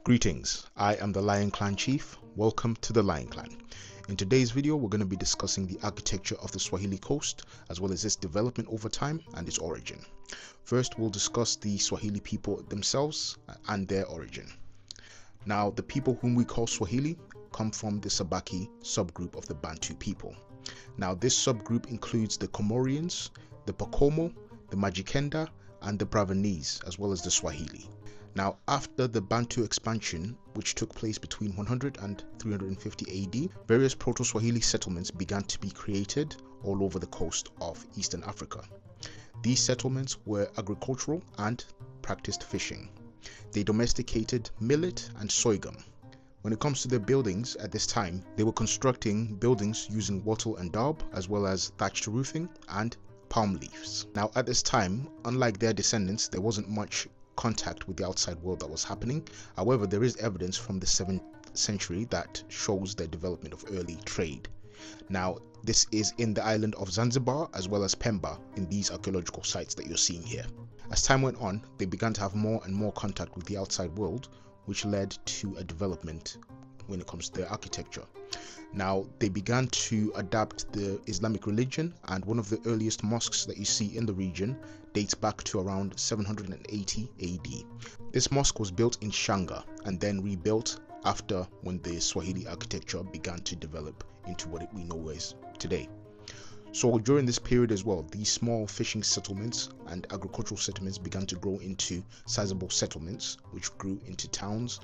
Greetings, I am the Lion Clan Chief. Welcome to the Lion Clan. In today's video, we're going to be discussing the architecture of the Swahili Coast, as well as its development over time and its origin. First, we'll discuss the Swahili people themselves and their origin. Now, the people whom we call Swahili come from the Sabaki subgroup of the Bantu people. Now, this subgroup includes the Comorians, the Pokomo, the Majikenda, and the Bravanese, as well as the Swahili. Now, after the Bantu expansion, which took place between 100 and 350 AD, various Proto-Swahili settlements began to be created all over the coast of Eastern Africa. These settlements were agricultural and practiced fishing. They domesticated millet and sorghum. When it comes to their buildings at this time, they were constructing buildings using wattle and daub, as well as thatched roofing and palm leaves. Now, at this time, unlike their descendants, there wasn't much contact with the outside world that was happening. However, there is evidence from the 7th century that shows the development of early trade. Now, this is in the island of Zanzibar as well as Pemba in these archaeological sites that you're seeing here. As time went on, they began to have more and more contact with the outside world, which led to a development when it comes to their architecture. Now, they began to adapt the Islamic religion, and one of the earliest mosques that you see in the region dates back to around 780 AD. This mosque was built in Shanga and then rebuilt after when the Swahili architecture began to develop into what we know as today. So during this period as well, these small fishing settlements and agricultural settlements began to grow into sizable settlements, which grew into towns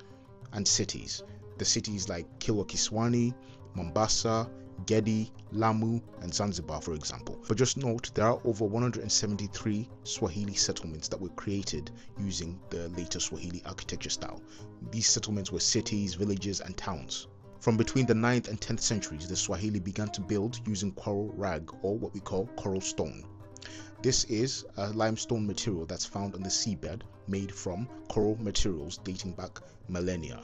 and cities. The cities like Kilwa Kiswani, Mombasa, Gedi, Lamu, and Zanzibar, for example. But just note, there are over 173 Swahili settlements that were created using the later Swahili architecture style. These settlements were cities, villages, and towns. From between the 9th and 10th centuries, the Swahili began to build using coral rag, or what we call coral stone. This is a limestone material that's found on the seabed, made from coral materials dating back millennia.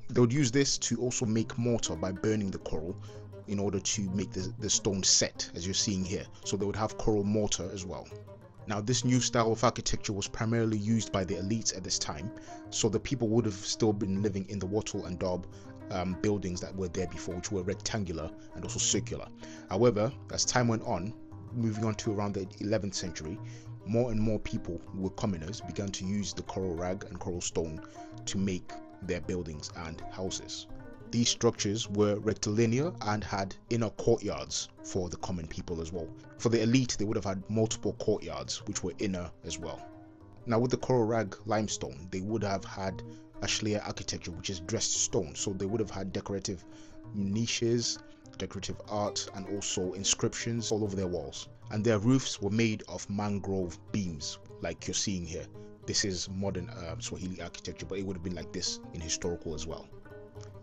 They would use this to also make mortar by burning the coral in order to make the stone set, as you're seeing here. So they would have coral mortar as well. Now, this new style of architecture was primarily used by the elites at this time, so the people would have still been living in the wattle and daub buildings that were there before, which were rectangular and also circular. However, as time went on, moving on to around the 11th century, more and more people who were commoners began to use the coral rag and coral stone to make their buildings and houses. These structures were rectilinear and had inner courtyards for the common people as well. For the elite, they would have had multiple courtyards which were inner as well. Now, with the coral rag limestone, they would have had ashleya architecture, which is dressed stone. So they would have had decorative niches, decorative art, and also inscriptions all over their walls. And their roofs were made of mangrove beams, like you're seeing here. This is modern Swahili architecture, but it would have been like this in historical as well.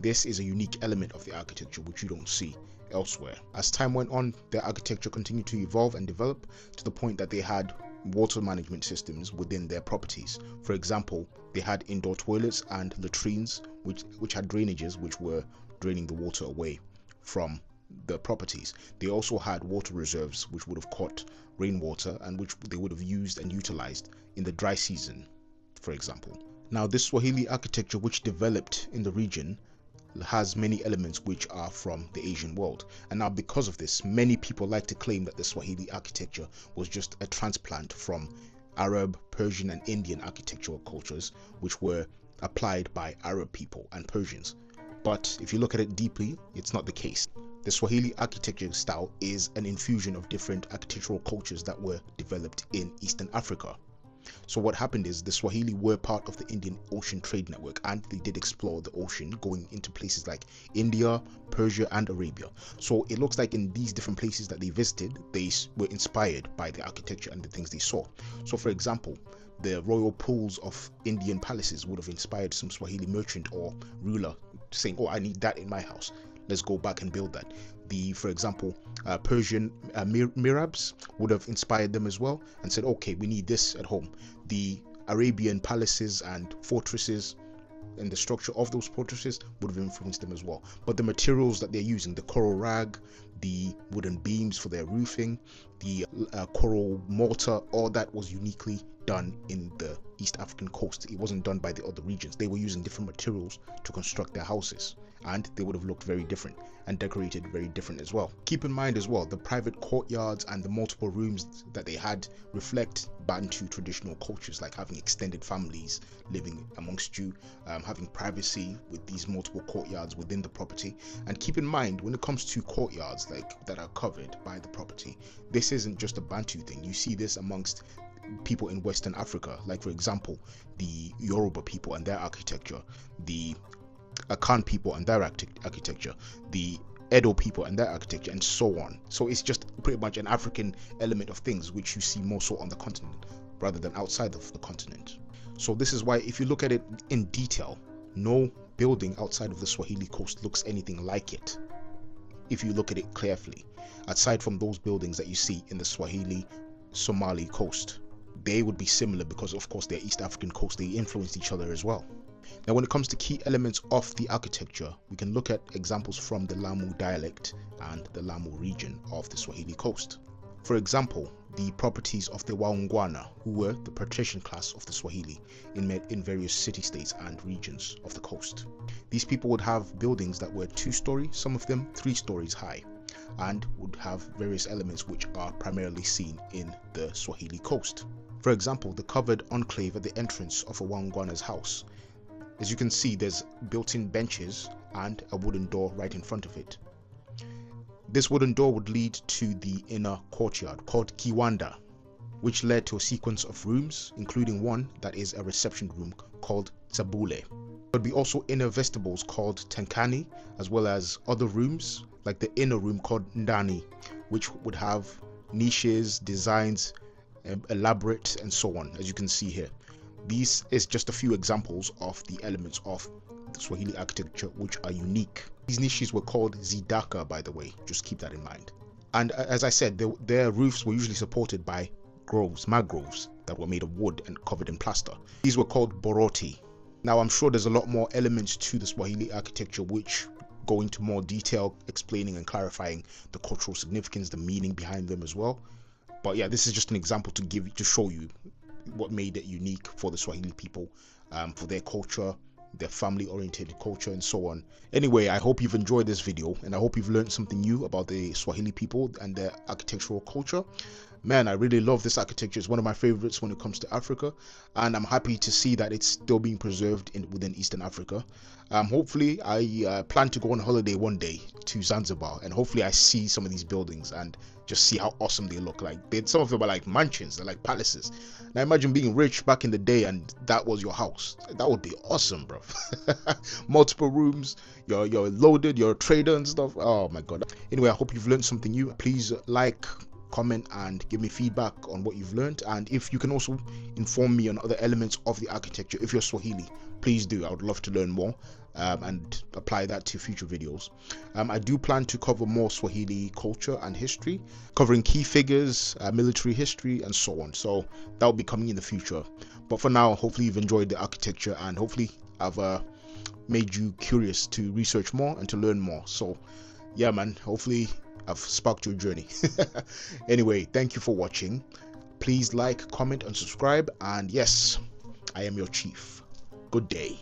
This is a unique element of the architecture which you don't see elsewhere. As time went on, their architecture continued to evolve and develop to the point that they had water management systems within their properties. For example, they had indoor toilets and latrines which had drainages which were draining the water away from the properties. They also had water reserves which would have caught rainwater and which they would have used and utilized in the dry season, for example. Now, this Swahili architecture which developed in the region has many elements which are from the Asian world. And now, because of this, many people like to claim that the Swahili architecture was just a transplant from Arab, Persian, and Indian architectural cultures which were applied by Arab people and Persians. But if you look at it deeply, it's not the case. The Swahili architecture style is an infusion of different architectural cultures that were developed in Eastern Africa. So what happened is the Swahili were part of the Indian Ocean Trade Network, and they did explore the ocean, going into places like India, Persia, and Arabia. So it looks like in these different places that they visited, they were inspired by the architecture and the things they saw. So for example, the royal pools of Indian palaces would have inspired some Swahili merchant or ruler saying, oh, I need that in my house. Let's go back and build that. For example, Persian mirabs would have inspired them as well and said, okay, we need this at home. The Arabian palaces and fortresses and the structure of those fortresses would have influenced them as well. But the materials that they're using, the coral rag, the wooden beams for their roofing, the coral mortar, all that was uniquely done in the East African coast. It wasn't done by the other regions. They were using different materials to construct their houses, and they would have looked very different and decorated very different as well. Keep in mind as well, the private courtyards and the multiple rooms that they had reflect Bantu traditional cultures, like having extended families living amongst you, having privacy with these multiple courtyards within the property. And keep in mind, when it comes to courtyards like that are covered by the property, this isn't just a Bantu thing. You see this amongst people in Western Africa, like for example the Yoruba people and their architecture, the Akan people and their architecture, the Edo people and their architecture, and so on. So it's just pretty much an African element of things which you see more so on the continent rather than outside of the continent. So this is why if you look at it in detail, no building outside of the Swahili coast looks anything like it if you look at it carefully, aside from those buildings that you see in the Somali coast. They would be similar because of course they're East African coast, they influenced each other as well. Now when it comes to key elements of the architecture, we can look at examples from the Lamu dialect and the Lamu region of the Swahili coast. For example, the properties of the Waungwana, who were the patrician class of the Swahili in various city-states and regions of the coast. These people would have buildings that were 2-story, some of them 3 stories high, and would have various elements which are primarily seen in the Swahili coast. For example, the covered enclave at the entrance of a Waungwana's house. As you can see, there's built-in benches and a wooden door right in front of it. This wooden door would lead to the inner courtyard called Kiwanda, which led to a sequence of rooms, including one that is a reception room called Zabule. There would be also inner vestibules called Tenkani, as well as other rooms like the inner room called Ndani, which would have niches, designs, elaborate, and so on, as you can see here. These is just a few examples of the elements of the Swahili architecture which are unique. These niches were called Zidaka, by the way, just keep that in mind. And as I said, their roofs were usually supported by mangroves that were made of wood and covered in plaster. These were called boroti. Now I'm sure there's a lot more elements to the Swahili architecture which go into more detail, explaining and clarifying the cultural significance, the meaning behind them as well. But yeah, this is just an example to show you what made it unique for the Swahili people, for their culture, their family-oriented culture, and so on. Anyway, I hope you've enjoyed this video, and I hope you've learned something new about the Swahili people and their architectural culture. Man, I really love this architecture. It's one of my favorites when it comes to Africa, and I'm happy to see that it's still being preserved within Eastern Africa. Hopefully, I plan to go on holiday one day to Zanzibar, and hopefully I see some of these buildings and just see how awesome they look like. Some of them are like mansions, they're like palaces. Now imagine being rich back in the day and that was your house. That would be awesome, bro. Multiple rooms, you're loaded, you're a trader and stuff. Oh my god. Anyway, I hope you've learned something new. Please like, comment, and give me feedback on what you've learned. And if you can also inform me on other elements of the architecture, if you're Swahili, please do. I would love to learn more and apply that to future videos. I do plan to cover more Swahili culture and history, covering key figures, military history, and so on. So that will be coming in the future. But for now, hopefully you've enjoyed the architecture, and hopefully I've made you curious to research more and to learn more. So yeah, man, hopefully I've sparked your journey. Anyway, thank you for watching. Please like, comment, and subscribe. And yes, I am your chief. Good day.